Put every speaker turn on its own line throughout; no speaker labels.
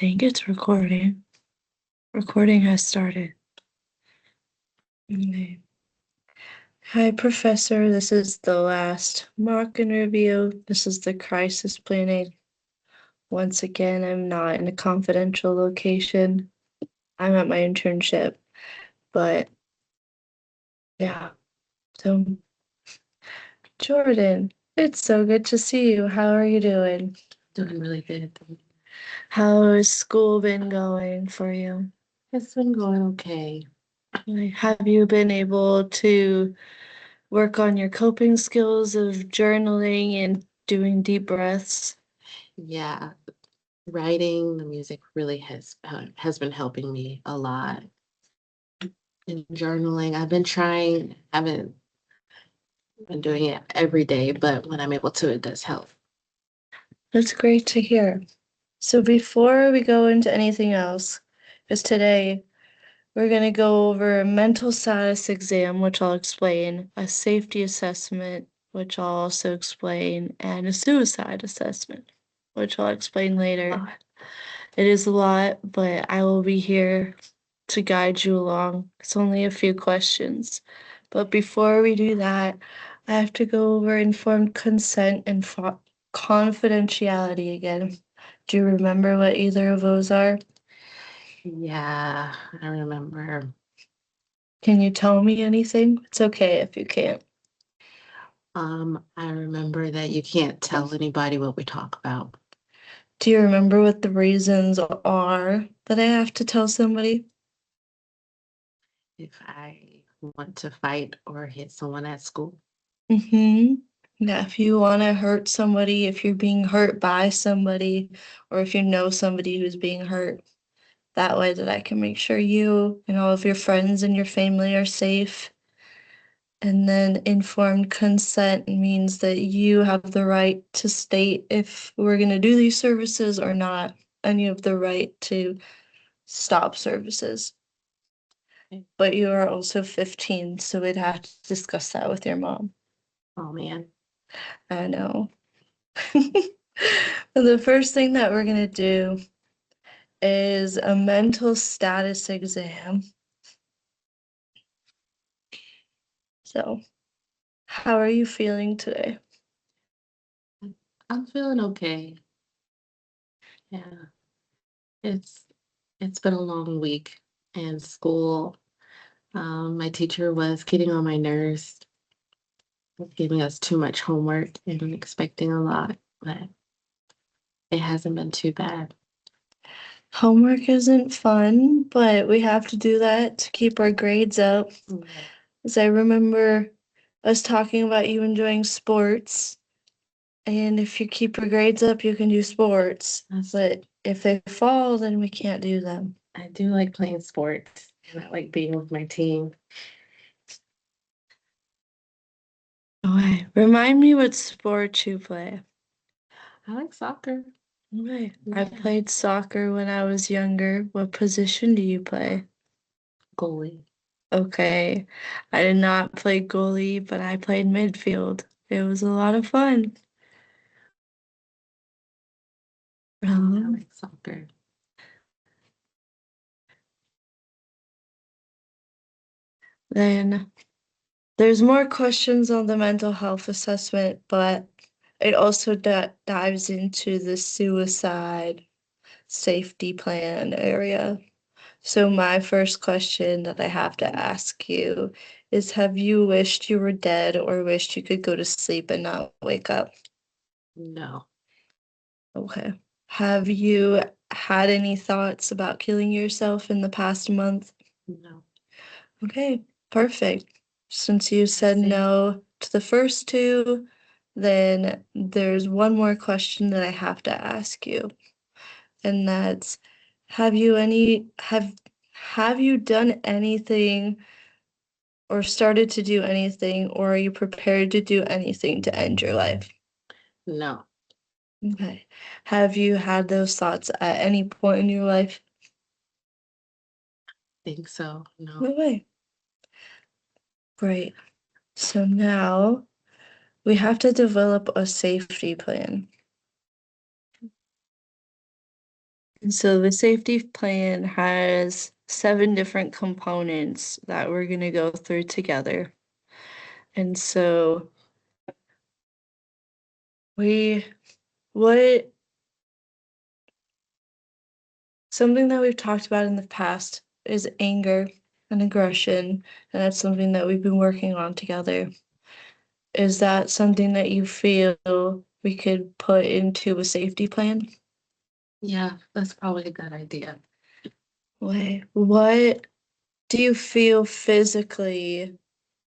think it's recording. Recording has started. Okay. Hi, Professor. This is the last mock interview. This is the crisis planning. Once again, I'm not in a confidential location. I'm at my internship. But yeah, so Jordan, it's so good to see you. How are you doing?
Doing really good.
How has school been going for you?
It's been going okay.
Have you been able to work on your coping skills of journaling and doing deep breaths?
Yeah, writing the music really has been helping me a lot. And journaling, I've been trying. Haven't been doing it every day, but when I'm able to, it does help.
That's great to hear. So before we go into anything else, because today we're going to go over a mental status exam, which I'll explain, a safety assessment, which I'll also explain, and a suicide assessment, which I'll explain later. It is a lot, but I will be here to guide you along. It's only a few questions. But before we do that, I have to go over informed consent and confidentiality again. Do you remember what either of those are?
Yeah, I remember.
Can you tell me anything? It's okay if you can't.
I remember that you can't tell anybody what we talk about.
Do you remember what the reasons are that I have to tell somebody?
If I want to fight or hit someone at school.
Mm-hmm. Yeah, if you want to hurt somebody, if you're being hurt by somebody, or if you know somebody who's being hurt, that way that I can make sure you and all of your friends and your family are safe. And then informed consent means that you have the right to state if we're going to do these services or not, and you have the right to stop services. But you are also 15, so we'd have to discuss that with your mom.
Oh man.
I know. The first thing that we're going to do is a mental status exam. So, how are you feeling today?
I'm feeling okay. Yeah. It's it's been a long week and school. My teacher was getting on my nerves, giving us too much homework and expecting a lot, but it hasn't been too bad.
Homework isn't fun, but we have to do that to keep our grades up.
Right.
As I remember us talking about you enjoying sports, and if you keep your grades up, you can do sports. But if they fall, then we can't do them.
I do like playing sports and I like being with my team.
Okay, remind me what sport you play.
I like soccer.
Okay, I
Yeah.
played soccer when I was younger. What position do you play?
Goalie.
Okay, I did not play goalie, but I played midfield. It was a lot of fun.
I like soccer.
Then there's more questions on the mental health assessment, but it also dives into the suicide safety plan area. So my first question that I have to ask you is, have you wished you were dead or wished you could go to sleep and not wake up?
No.
Okay. Have you had any thoughts about killing yourself in the past month?
No.
Okay, perfect. Since you said no to the first two, then there's one more question that I have to ask you, and that's, have you done anything or started to do anything, or are you prepared to do anything to end your life?
No.
Okay. Have you had those thoughts at any point in your life?
Think so. No.
No way. Great. So now we have to develop a safety plan. And so the safety plan has 7 different components that we're going to go through together. And so we, what, something that we've talked about in the past is anger and aggression, and that's something that we've been working on together. Is that something that you feel we could put into a safety plan?
Yeah, that's probably a good idea.
What do you feel physically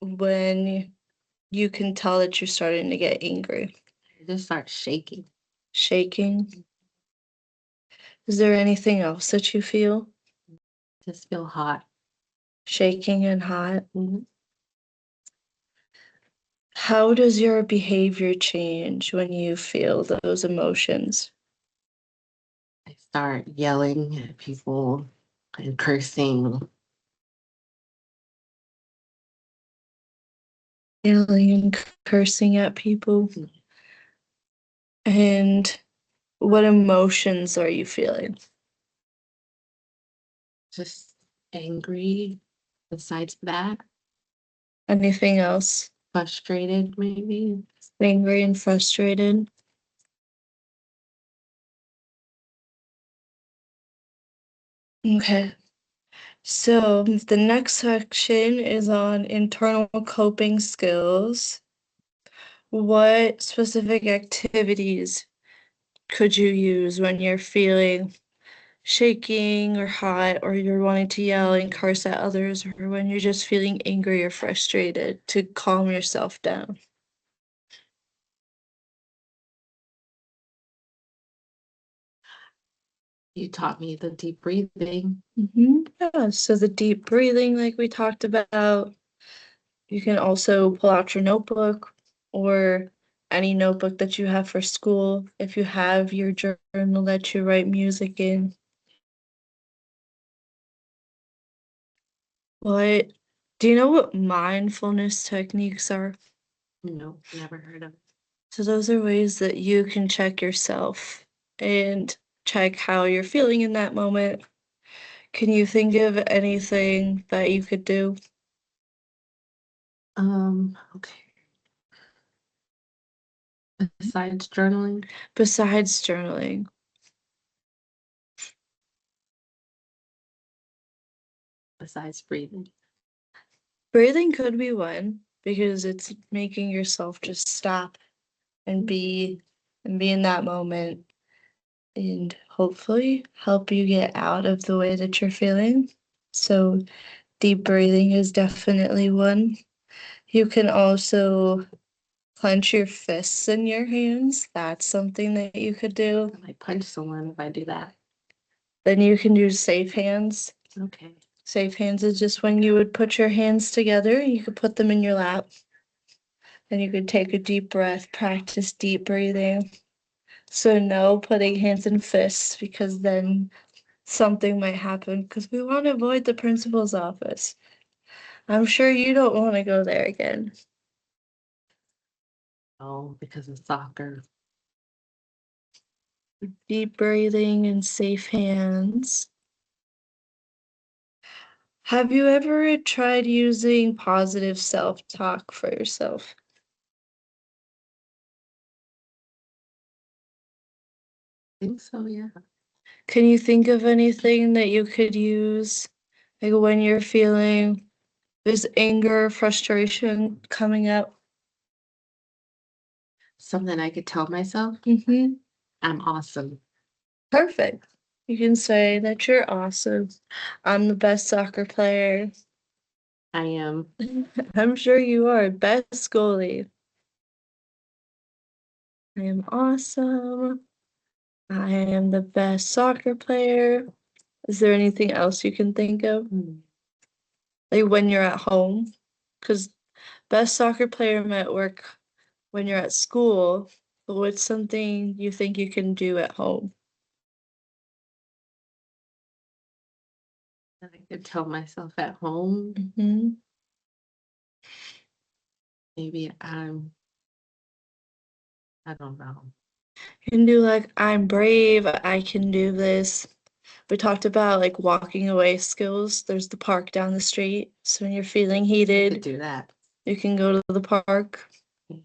when you can tell that you're starting to get angry?
I just start shaking.
Shaking? Is there anything else that you feel?
Just feel hot.
Shaking and hot?
Mhm.
How does your behavior change when you feel those emotions?
I start yelling at people and cursing.
Yelling and cursing at people?
Mm.
And what emotions are you feeling?
Just angry. Besides that,
Anything else?
frustrated maybe.
Angry and frustrated? Okay. So the next section is on internal coping skills. What specific activities could you use when you're feeling shaking or hot, or you're wanting to yell and curse at others, or when you're just feeling angry or frustrated to calm yourself down?
You taught me the deep breathing.
Yeah, so the deep breathing, like we talked about, you can also pull out your notebook or any notebook that you have for school. If you have your journal that you write music in. What do you know what mindfulness techniques are?
No, never heard of it.
So those are ways that you can check yourself and check how you're feeling in that moment. Can you think of anything that you could do
Okay. Besides journaling,
besides journaling?
besides breathing.
Breathing could be one because it's making yourself just stop and be in that moment and hopefully help you get out of the way that you're feeling. So deep breathing is definitely one. You can also clench your fists in your hands. That's something that you could do.
I might punch someone if I do that.
Then you can do safe hands.
Okay.
Safe hands is just when you would put your hands together, you could put them in your lap. Then you could take a deep breath, practice deep breathing. So no putting hands in fists because then something might happen because we want to avoid the principal's office. I'm sure you don't want to go there again.
Oh, because of soccer.
Deep breathing and safe hands. Have you ever tried using positive self-talk for yourself?
I think so, yeah.
Can you think of anything that you could use, like when you're feeling this anger, frustration coming up?
Something I could tell myself.
Mm-hmm.
I'm awesome.
Perfect. You can say that you're awesome. I'm the best soccer player.
I am.
I'm sure you are. Best goalie. I am awesome. I am the best soccer player. Is there anything else you can think of?
Hmm.
Like when you're at home? Because best soccer player might work when you're at school, but what's something you think you can do at home?
I could tell myself at home.
Hmm.
Maybe I don't know.
You can do like, I'm brave, I can do this. We talked about like walking away skills. There's the park down the street. So when you're feeling
I could
heated,
do that.
you can go to the park.
Yeah.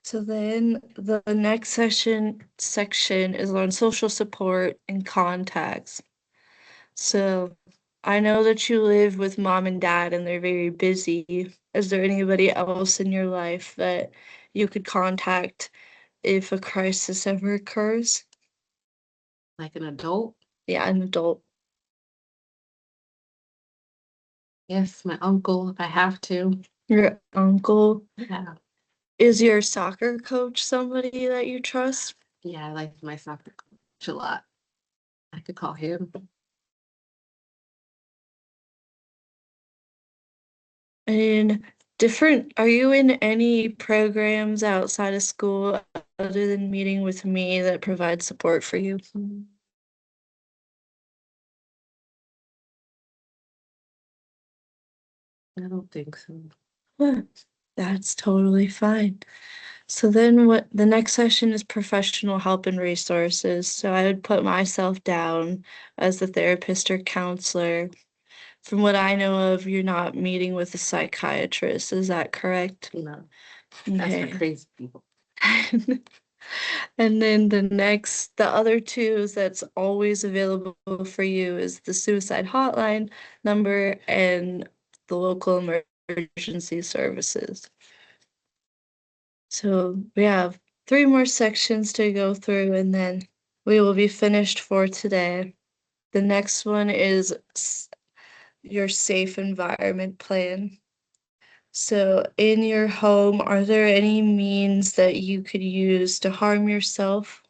So then the next section is on social support and contacts. So I know that you live with mom and dad and they're very busy. Is there anybody else in your life that you could contact if a crisis ever occurs?
Like an adult?
Yeah, an adult.
Yes, my uncle, if I have to.
Your uncle.
Yeah.
Is your soccer coach somebody that you trust?
Yeah, I like my soccer coach a lot. I could call him.
And are you in any programs outside of school other than meeting with me that provide support for you?
I don't think so.
Huh, that's totally fine. So then what the next session is professional help and resources. So I would put myself down as the therapist or counselor. From what I know of, you're not meeting with a psychiatrist. Is that correct?
No, that's for
Okay.
crazy people.
And then the other two that's always available for you is the suicide hotline number and the local emergency services. So we have three more sections to go through and then we will be finished for today. The next one is your safe environment plan. So, in your home, are there any means that you could use to harm yourself?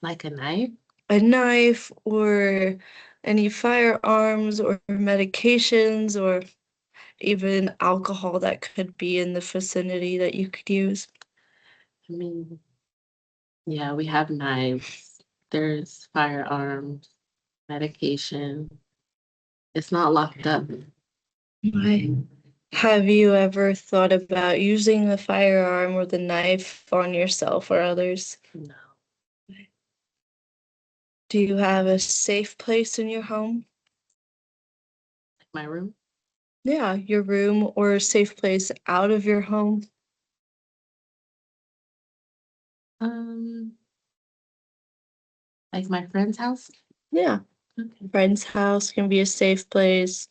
Like a knife?
A knife or any firearms or medications or even alcohol that could be in the vicinity that you could use?
I mean, yeah, we have knives. There's firearms, medication. It's not locked up.
Right. Have you ever thought about using the firearm or the knife on yourself or others?
No.
Do you have a safe place in your home?
Like my room?
Yeah, your room or a safe place out of your home.
Um, like my friend's house?
Yeah,
Okay.
friend's house can be a safe place.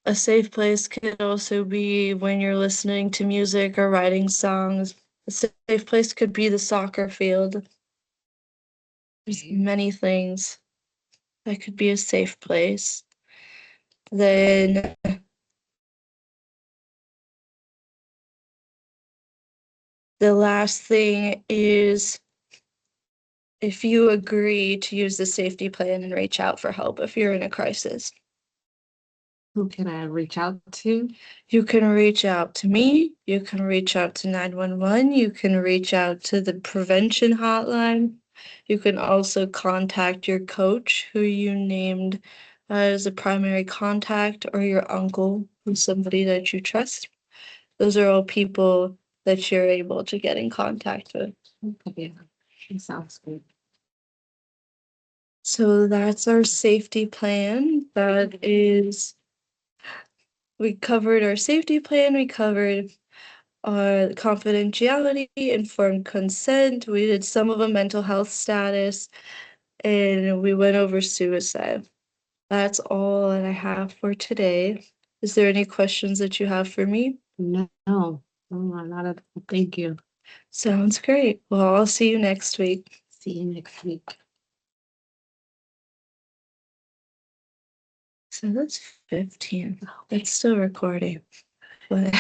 A safe place could also be when you're listening to music or writing songs. A safe place could be the soccer field. There's many things that could be a safe place. Then the last thing is if you agree to use the safety plan and reach out for help if you're in a crisis.
Who can I reach out to?
You can reach out to me, you can reach out to 911, you can reach out to the prevention hotline. You can also contact your coach, who you named as a primary contact, or your uncle, who's somebody that you trust. Those are all people that you're able to get in contact with.
Okay, yeah, it sounds good.
So that's our safety plan. We covered our safety plan, we covered our confidentiality, informed consent, we did some of a mental health status, and we went over suicide. That's all that I have for today. Is there any questions that you have for me?
No, not at all. Thank you.
Sounds great. Well, I'll see you next week.
See you next week.
So that's 15. That's still recording. But